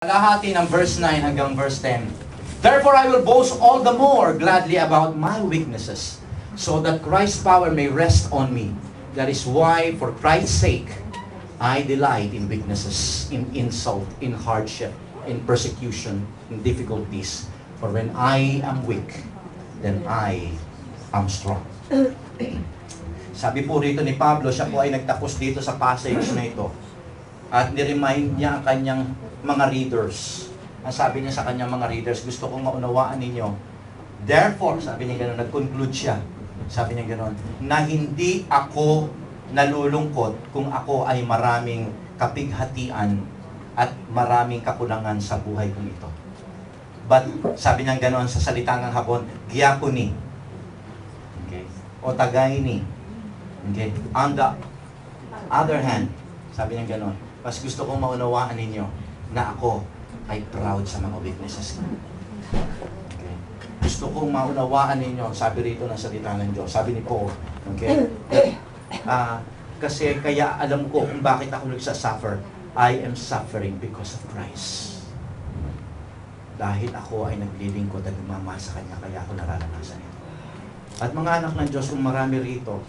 Kalahati ng verse 9 hanggang verse 10. Therefore I will boast all the more gladly about my weaknesses, so that Christ's power may rest on me. That is why, for Christ's sake, I delight in weaknesses, in insult, in hardship, in persecution, in difficulties. For when I am weak, then I am strong. Sabi po rito ni Pablo, siya po ay nagtapos dito sa passage na ito. At niremind niya ang kanyang mga readers. Ang sabi niya sa kanyang mga readers, gusto kong maunawaan ninyo. Therefore, sabi niya gano'n, nag-conclude siya. Sabi niya gano'n, na hindi ako nalulungkot kung ako ay maraming kapighatian at maraming kakulangan sa buhay kong ito. But, sabi niya gano'n sa salitang ng Hapon, gyakuni. Okay? O tagaini. Okay? On the other hand, sabi niya gano'n, mas gusto kong maunawaan ninyo na ako ay proud sa mga weaknesses ko. Okay? Gusto kong maunawaan ninyo, sabi rito ng salita ng Diyos, sabi ni Paul, okay? Kasi kaya alam ko kung bakit ako nagsasuffer. I am suffering because of Christ. Dahil ako ay naglilingkod at nagmamahal sa Kanya, kaya ako nararanasan ito. At mga anak ng Diyos, kung marami rito,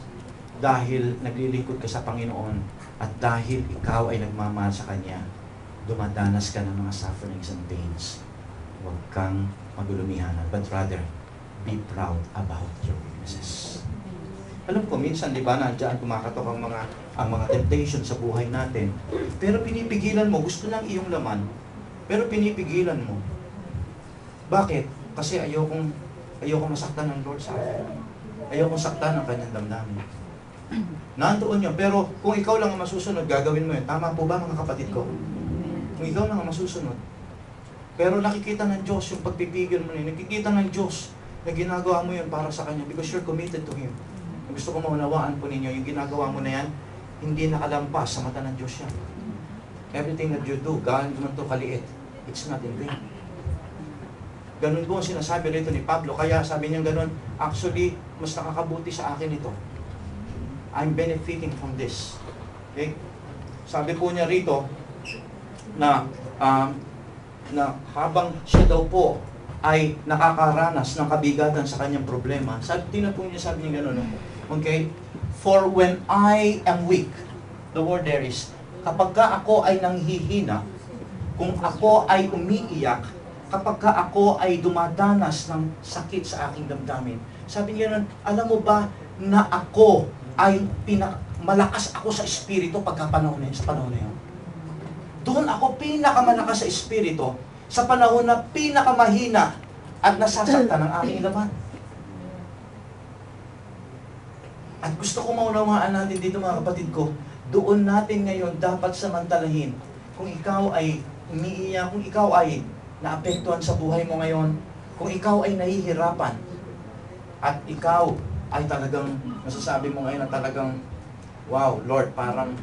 dahil naglilingkod ka sa Panginoon, at dahil ikaw ay nagmamahal sa Kanya, dumadanas ka ng mga sufferings and pains. Huwag kang magulumihanan, but rather, be proud about your weaknesses. Alam ko, minsan, di ba, nandiyan kumakatok ang mga temptation sa buhay natin. Pero pinipigilan mo, gusto lang iyong laman, pero pinipigilan mo. Bakit? Kasi ayokong masaktan ng Lord sa akin. Ayokong saktan ng Kanyang damdamin. Nandoon yun. Pero kung ikaw lang ang masusunod, gagawin mo yun. Tama po ba, mga kapatid ko? Kung ikaw lang ang masusunod. Pero nakikita ng Diyos yung pagpipigil mo yun. Nakikita ng Diyos na ginagawa mo yun para sa Kanya because you're committed to Him. Gusto ko maunawaan po ninyo, yung ginagawa mo na yan, hindi nakalampas sa mata ng Diyos yan. Everything that you do, gaano naman ito kaliit, it's not in vain. Ganun po ang sinasabi rito ni Pablo. Kaya sabi niya ganun, actually, mas nakakabuti sa akin ito. I'm benefiting from this. Okay? Sabi po niya rito, na habang siya daw po ay nakakaranas ng kabigatan sa kanyang problema, sabi niya ganun, okay? For when I am weak, the word there is, kapag ka ako ay nanghihina, kung ako ay umiiyak, kapag ka ako ay dumadanas ng sakit sa aking damdamin, sabi niya ganun, alam mo ba na ako ay malakas ako sa espiritu sa panahon na yun. Doon ako pinakamalakas sa espiritu sa panahon na pinakamahina at nasasaktan ng aking laman. At gusto ko maunawaan natin dito, mga kapatid ko, doon natin ngayon dapat samantalahin. Kung ikaw ay umiiyak, kung ikaw ay naapektuhan sa buhay mo ngayon, kung ikaw ay nahihirapan, at ikaw ay talagang, nasasabi mo ngayon na talagang, wow, Lord, parang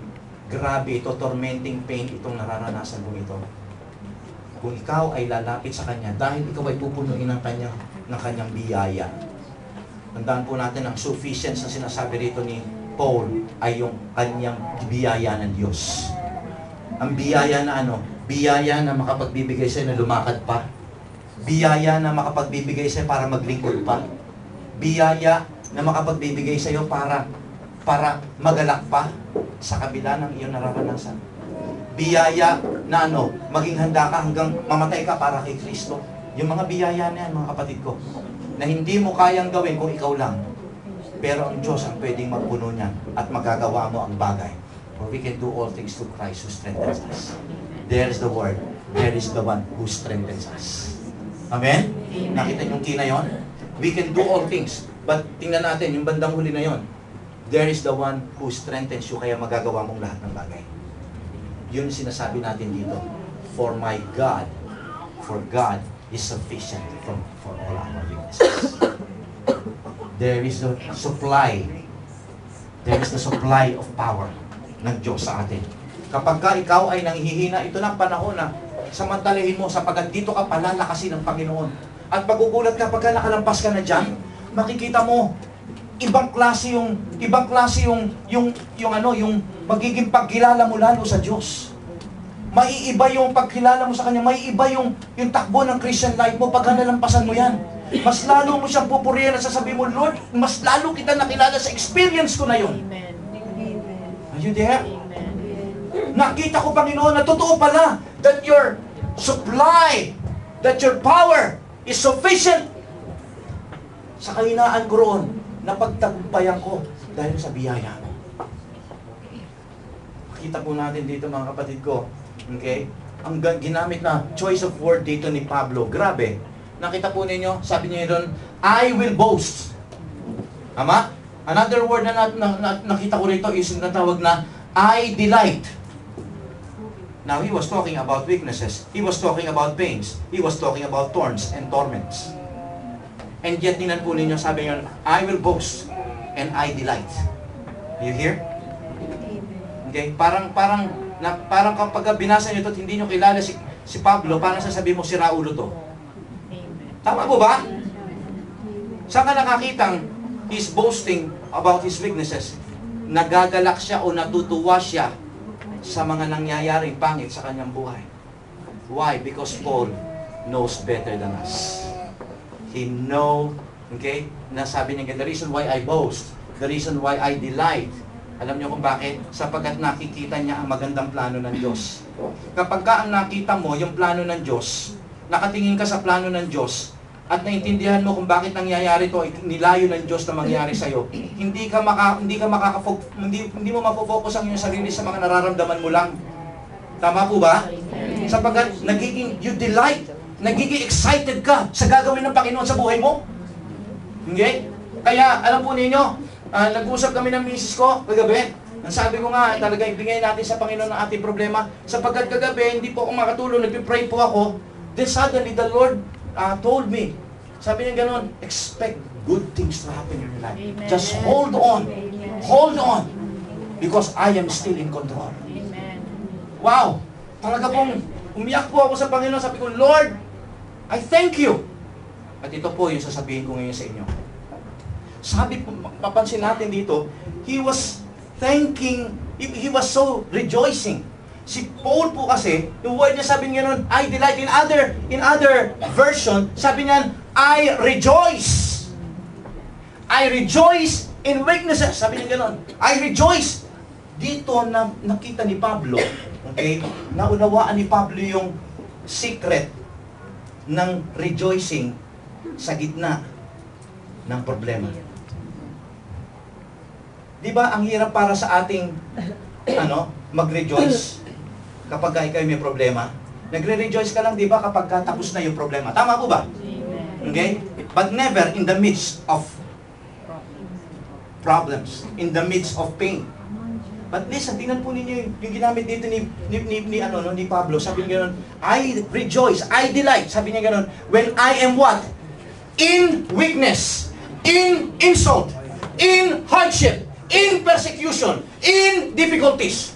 grabe ito, tormenting pain itong nararanasan mo ito. Kung ikaw ay lalapit sa Kanya, dahil ikaw ay pupunuin ng kanyang biyaya. Tandaan po natin, ang sufficiency na sinasabi rito ni Paul ay yung kanyang biyaya ng Diyos. Ang biyaya na ano? Biyaya na makapagbibigay sa'yo na lumakad pa. Biyaya na makapagbibigay sa'yo para maglingkod pa. Biyaya na makapagbibigay sa'yo para magalak pa sa kabila ng iyong nararanasan. Biyaya na maging handa ka hanggang mamatay ka para kay Kristo. Yung mga biyaya na yan, mga kapatid ko, na hindi mo kayang gawin kung ikaw lang. Pero ang Diyos ang pwedeng magpuno niyan at magagawa mo ang bagay. For we can do all things through Christ who strengthens us. There is the word. There is the one who strengthens us. Amen? Nakita niyo yung key na yun? We can do all things. But tingnan natin, yung bandang huli na yun. There is the one who strengthens you, kaya magagawa mong lahat ng bagay. Yun sinasabi natin dito. For God is sufficient for all our weaknesses. There is the supply. There is the supply of power ng Diyos sa atin. Kapag ka ikaw ay nanghihina, ito na panahon na samantalahin mo sapagkat dito ka palalakasin ng Panginoon. At paggugulat ka, pagka nakalampas ka na dyan, makikita mo, ibang klase yung magiging pagkilala mo lalo sa Diyos. Maiiba yung pagkilala mo sa Kanya, maiiba yung takbo ng Christian life mo pag nalampasan mo yan. Mas lalo mo siyang pupurihan at sasabihin mo, Lord, mas lalo kita nakilala sa experience ko na yun. Amen. Are you there? Amen. Nakita ko, Panginoon, na totoo pala that your supply, that your power is sufficient. Sa kahinaan ko roon, napagtagumpayan ko dahil sa biyaya mo. Makita po natin dito, mga kapatid ko, okay? Ang ginamit na choice of word dito ni Pablo, grabe. Nakita po ninyo, sabi niya doon, I will boast. Tama? Another word na nakita ko rito is natawag na I delight. Now, he was talking about weaknesses. He was talking about pains. He was talking about thorns and torments. And yet, tinan po ninyo, sabi niya, I will boast and I delight. You hear? Okay? Parang kapag binasa niyo ito at hindi niyo kilala si Pablo, parang sasabihin mo, si Raulo to. Tama po ba? Saan ka nakakitang he's boasting about his weaknesses? Nagagalak siya o natutuwa siya sa mga nangyayaring pangit sa kanyang buhay. Why? Because Paul knows better than us. He know, okay? Nasabi niya, the reason why I boast, the reason why I delight. Alam niyo kung bakit? Sapagkat nakikita niya ang magandang plano ng Diyos. Kapag ka ang nakita mo yung plano ng Diyos, nakatingin ka sa plano ng Diyos, at naintindihan mo kung bakit nangyayari ito, nilayo ng Diyos na mangyari sa iyo. Hindi mo mafo-focus ang iyong sarili sa mga nararamdaman mo lang. Tama po ba? Sapagkat you delight, nagiging excited ka sa gagawin ng Panginoon sa buhay mo. Okay? Kaya alam po ninyo, nag-usap kami ng misis ko kagabi. Ang sabi ko nga, talaga ibigay natin sa Panginoon ang ating problema. Sapagkat kagabi, hindi po ako makatulog, nagpipray po ako. Then suddenly the Lord told me, sabi niya gano'n, expect good things to happen in your life. Amen. Just hold on. Hold on. Because I am still in control. Amen. Wow! Talaga pong umiyak po ako sa Panginoon. Sabi ko, Lord, I thank you. At ito po yung sasabihin ko ngayon sa inyo. Sabi po, mapansin natin dito, he was thanking, he was so rejoicing. Si Paul po kasi, yung word niya sabi niya nun, I delight. In other version, sabi niya, I rejoice. I rejoice in weaknesses. Sabi niya gano'n. I rejoice. Dito na nakita ni Pablo, okay, naunawaan ni Pablo yung secret ng rejoicing sa gitna ng problema. Di ba ang hirap para sa ating mag-rejoice kapag ikaw may problema? Nagre-rejoice ka lang, di ba, kapag tapos na yung problema. Tama po ba? Okay? But never in the midst of problems, in the midst of pain. But listen, tingnan po ninyo yung ginamit dito ni Pablo. Sabi niya gano'n, I rejoice, I delight. Sabi niya gano'n, when I am what? In weakness, in insult, in hardship, in persecution, in difficulties.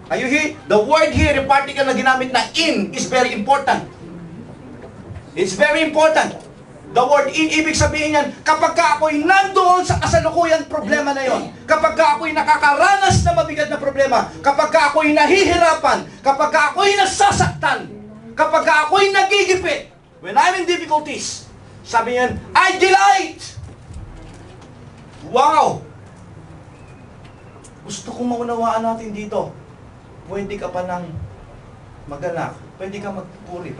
Are you here? The word here, yung particle na ginamit na in, is very important. It's very important. The word in, ibig sabihin yan, kapag ka ako'y nandoon sa kasalukuyan problema na yon, kapag ka ako'y nakakaranas na mabigat na problema, kapag ka ako'y nahihirapan, kapag ka ako'y nasasaktan, kapag ka ako'y nagigipit, when I'm in difficulties, sabi yan, I delight! Wow! Gusto kong maunawaan natin dito. Pwede ka pa nang magalak, pwede ka magpuri,